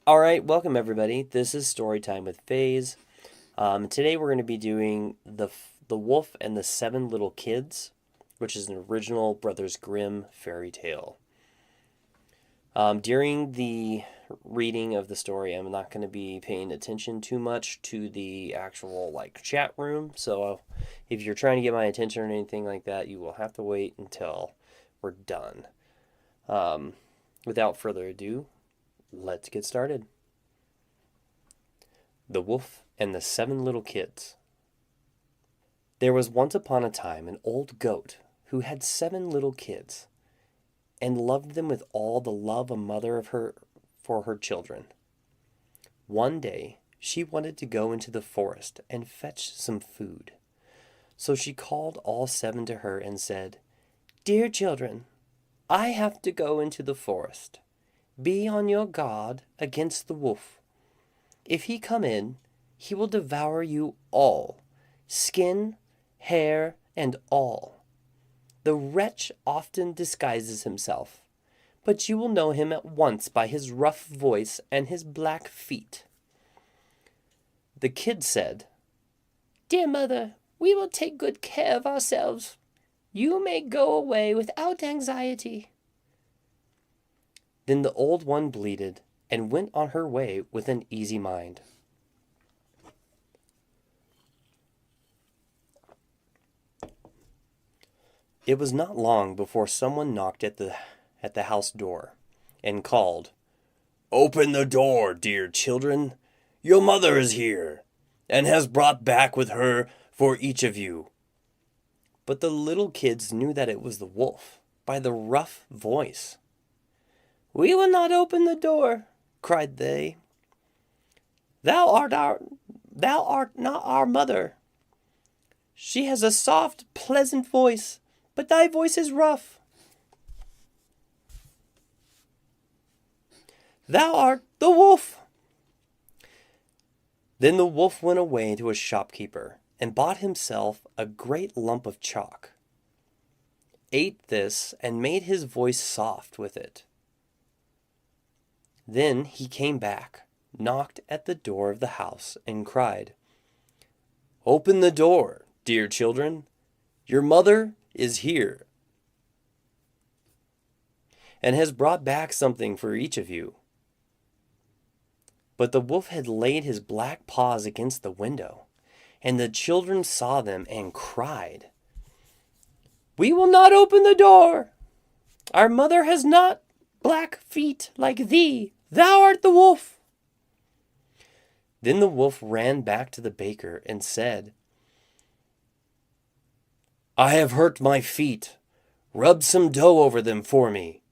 All right, welcome everybody. This is Storytime with Faze. Today we're going to be doing the Wolf and the Seven Little Kids, which is an original Brothers Grimm fairy tale. During the reading of the story, I'm not going to be paying attention too much to the actual chat room. So if you're trying to get my attention or anything like that, you will have to wait until we're done. Without further ado, let's get started. The Wolf and the Seven Little Kids. There was once upon a time an old goat who had 7 little kids and loved them with all the love a mother for her children. One day she wanted to go into the forest and fetch some food. So she called all 7 to her and said, "Dear children, I have to go into the forest. Be on your guard against the wolf. If he come in, he will devour you all, skin, hair, and all. The wretch often disguises himself, but you will know him at once by his rough voice and his black feet." The kids said, "Dear mother, we will take good care of ourselves. You may go away without anxiety." Then the old one bleated and went on her way with an easy mind. It was not long before someone knocked at the house door and called, "Open the door, dear children. Your mother is here and has brought back with her for each of you." But the little kids knew that it was the wolf by the rough voice. "We will not open the door," cried they. Thou art not our mother. She has a soft, pleasant voice, but thy voice is rough. Thou art the wolf." Then the wolf went away to a shopkeeper and bought himself a great lump of chalk, ate this, and made his voice soft with it. Then he came back, knocked at the door of the house, and cried, "Open the door, dear children. Your mother is here and has brought back something for each of you." But the wolf had laid his black paws against the window, and the children saw them and cried, "We will not open the door. Our mother has not black feet like thee. Thou art the wolf." Then the wolf ran back to the baker and said, "I have hurt my feet. Rub some dough over them for me."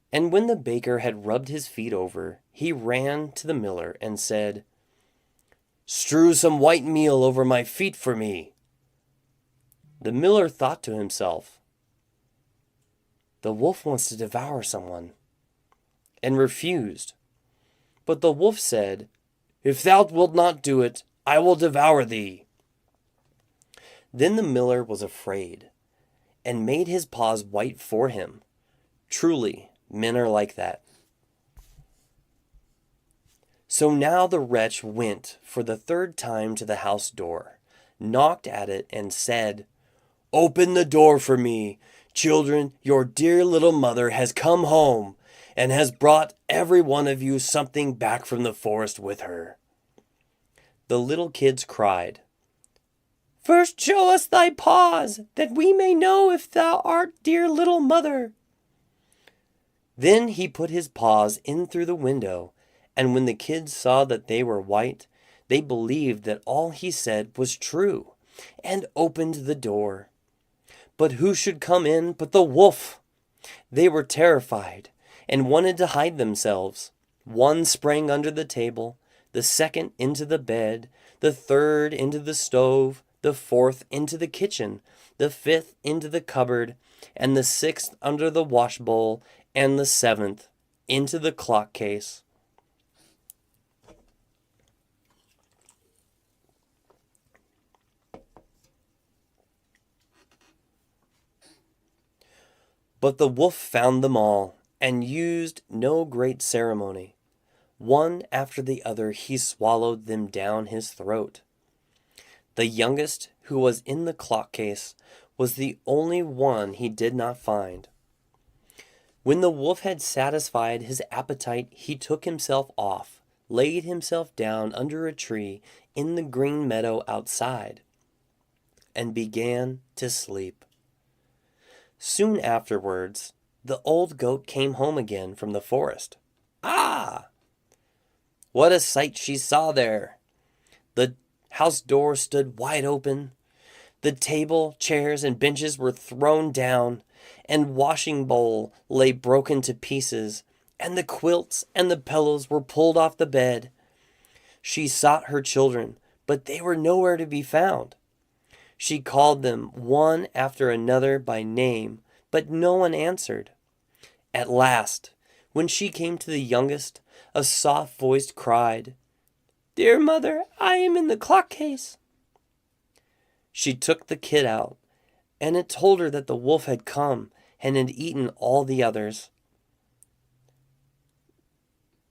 And when the baker had rubbed his feet over, he ran to the miller and said, "Strew some white meal over my feet for me." The miller thought to himself, "The wolf wants to devour someone," and refused. But the wolf said, "If thou wilt not do it, I will devour thee." Then the miller was afraid, and made his paws white for him. Truly, men are like that. So now the wretch went for the 3rd time to the house door, knocked at it, and said, "Open the door for me. Children, your dear little mother has come home and has brought every one of you something back from the forest with her." The little kids cried, "First show us thy paws, that we may know if thou art dear little mother." Then he put his paws in through the window, and when the kids saw that they were white, they believed that all he said was true, and opened the door. But who should come in but the wolf? They were terrified and wanted to hide themselves. One sprang under the table, the second into the bed, the third into the stove, the fourth into the kitchen, the fifth into the cupboard, and the sixth under the wash bowl, and the 7th into the clock case. But the wolf found them all and used no great ceremony. One after the other he swallowed them down his throat. The youngest, who was in the clock case, was the only one he did not find. When the wolf had satisfied his appetite, he took himself off, laid himself down under a tree in the green meadow outside, and began to sleep. Soon afterwards, the old goat came home again from the forest. Ah! What a sight she saw there! The house door stood wide open. The table, chairs, and benches were thrown down, and washing bowl lay broken to pieces, and the quilts and the pillows were pulled off the bed. She sought her children, but they were nowhere to be found. She called them one after another by name, but no one answered. At last, when she came to the youngest, a soft voice cried, "Dear mother, I am in the clock case." She took the kid out, and it told her that the wolf had come and had eaten all the others.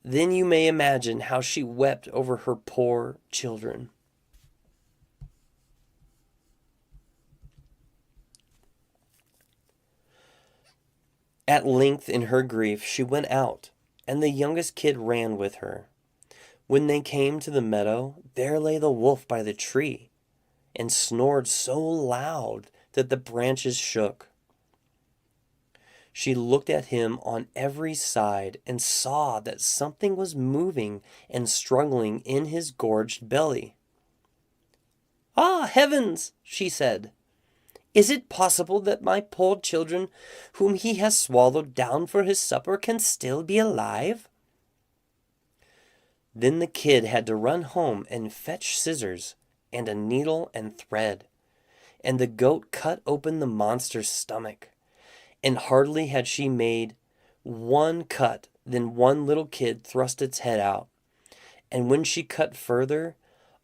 Then you may imagine how she wept over her poor children. At length, in her grief, she went out, and the youngest kid ran with her. When they came to the meadow, there lay the wolf by the tree, and snored so loud that the branches shook. She looked at him on every side and saw that something was moving and struggling in his gorged belly. "Ah, heavens!" she said. "Is it possible that my poor children, whom he has swallowed down for his supper, can still be alive?" Then the kid had to run home and fetch scissors and a needle and thread, and the goat cut open the monster's stomach, and hardly had she made one cut than one little kid thrust its head out, and when she cut further,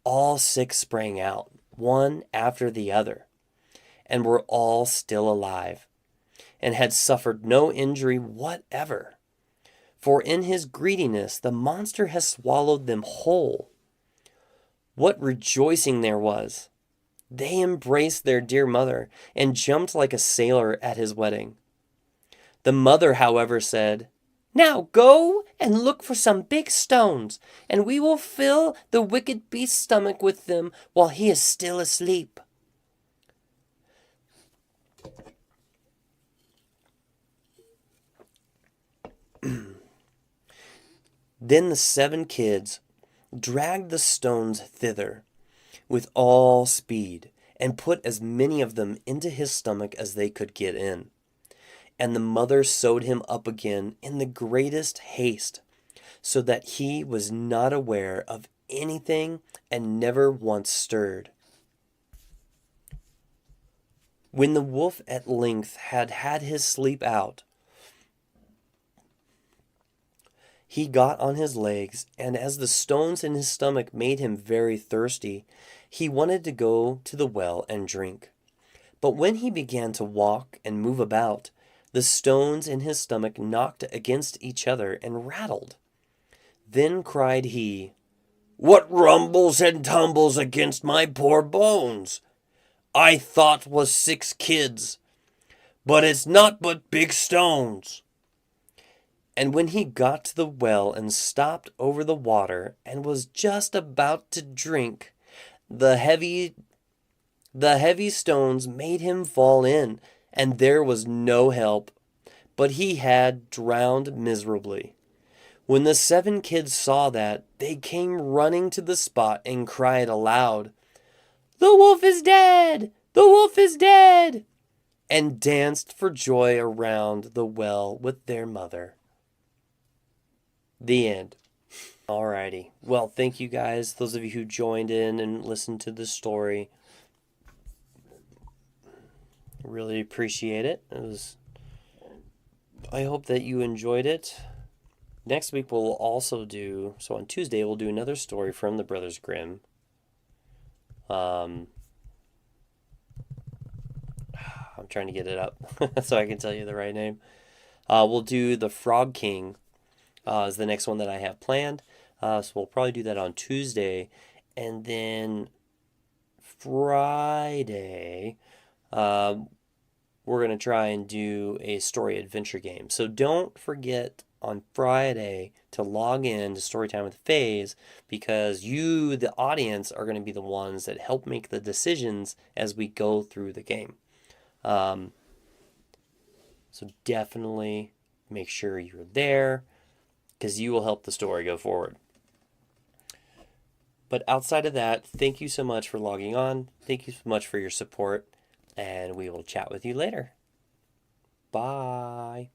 all six sprang out, one after the other, and were all still alive, and had suffered no injury whatever. For in his greediness the monster has swallowed them whole. What rejoicing there was! They embraced their dear mother, and jumped like a sailor at his wedding. The mother, however, said, "Now go and look for some big stones, and we will fill the wicked beast's stomach with them while he is still asleep." Then the 7 kids dragged the stones thither with all speed, and put as many of them into his stomach as they could get in. And the mother sewed him up again in the greatest haste, so that he was not aware of anything and never once stirred. When the wolf at length had had his sleep out, he got on his legs, and as the stones in his stomach made him very thirsty, he wanted to go to the well and drink. But when he began to walk and move about, the stones in his stomach knocked against each other and rattled. Then cried he, "What rumbles and tumbles against my poor bones? I thought 'twas 6 kids, but it's not but big stones." And when he got to the well and stopped over the water and was just about to drink, the heavy stones made him fall in, and there was no help, but he had drowned miserably. When the 7 kids saw that, they came running to the spot and cried aloud, "The wolf is dead! The wolf is dead!" and danced for joy around the well with their mother. The end. Alrighty. Well, thank you guys, those of you who joined in and listened to the story. Really appreciate it. I hope that you enjoyed it. Next week we'll also do, so on Tuesday we'll do another story from the Brothers Grimm. I'm trying to get it up so I can tell you the right name. We'll do the Frog King is the next one that I have planned. So we'll probably do that on Tuesday. And then Friday, we're going to try and do a story adventure game. So don't forget on Friday to log in to Storytime with FaZe, because you, the audience, are going to be the ones that help make the decisions as we go through the game. So definitely make sure you're there, because you will help the story go forward. But outside of that, thank you so much for logging on. Thank you so much for your support, and we will chat with you later. Bye.